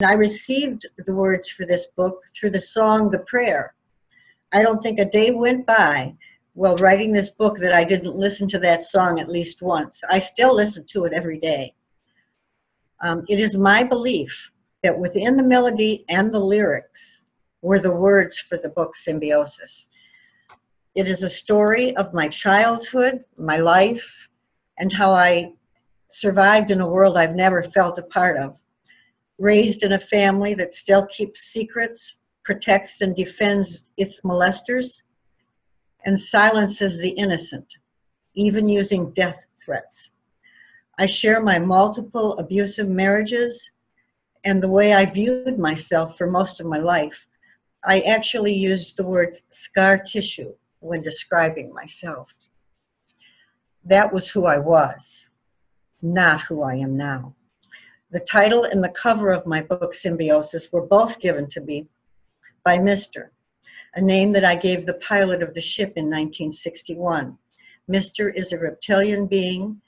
I received the words for this book through the song, The Prayer. I don't think a day went by while writing this book that I didn't listen to that song at least once. I still listen to it every day. It is my belief that within the melody and the lyrics were the words for the book Symbiosis. It is a story of my childhood, my life, and how I survived in a world I've never felt a part of. Raised in a family that still keeps secrets, protects and defends its molesters, and silences the innocent, even using death threats. I share my multiple abusive marriages and the way I viewed myself for most of my life. I actually used the word scar tissue when describing myself. That was who I was, not who I am now. The title and the cover of my book, Symbiosis, were both given to me by Mr., a name that I gave the pilot of the ship in 1961. Mr. is a reptilian being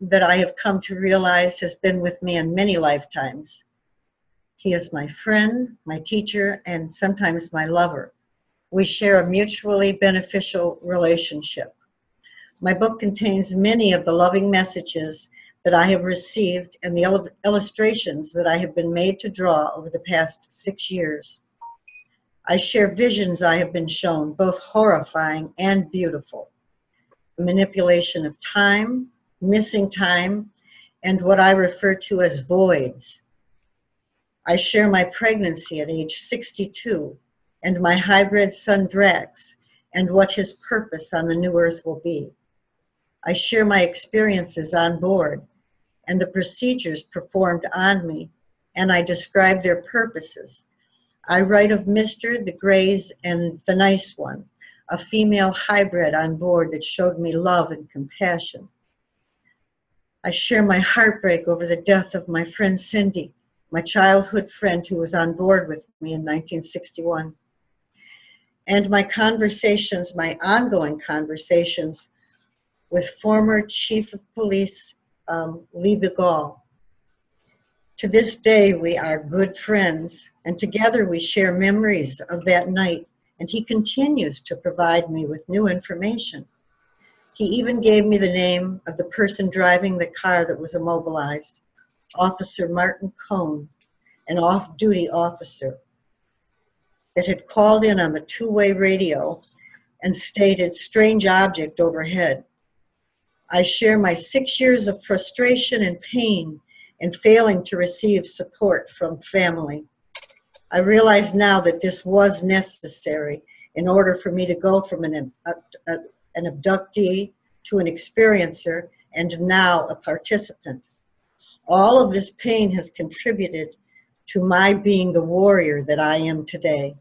that I have come to realize has been with me in many lifetimes. He is my friend, my teacher, and sometimes my lover. We share a mutually beneficial relationship. My book contains many of the loving messages that I have received and the illustrations that I have been made to draw over the past 6 years. I share visions I have been shown, both horrifying and beautiful. The manipulation of time, missing time, and what I refer to as voids. I share my pregnancy at age 62 and my hybrid son Drax and what his purpose on the new earth will be. I share my experiences on board and the procedures performed on me, and I describe their purposes. I write of Mr., the Greys, and the Nice One, a female hybrid on board that showed me love and compassion. I share my heartbreak over the death of my friend Cindy, my childhood friend who was on board with me in 1961. And my conversations, my ongoing conversations with former Chief of Police Lee Begall. To this day, we are good friends, and together we share memories of that night, and he continues to provide me with new information. He even gave me the name of the person driving the car that was immobilized, Officer Martin Cohn, an off-duty officer that had called in on the two-way radio and stated, "Strange object overhead." I share my 6 years of frustration and pain and failing to receive support from family. I realize now that this was necessary in order for me to go from an abductee to an experiencer and now a participant. All of this pain has contributed to my being the warrior that I am today.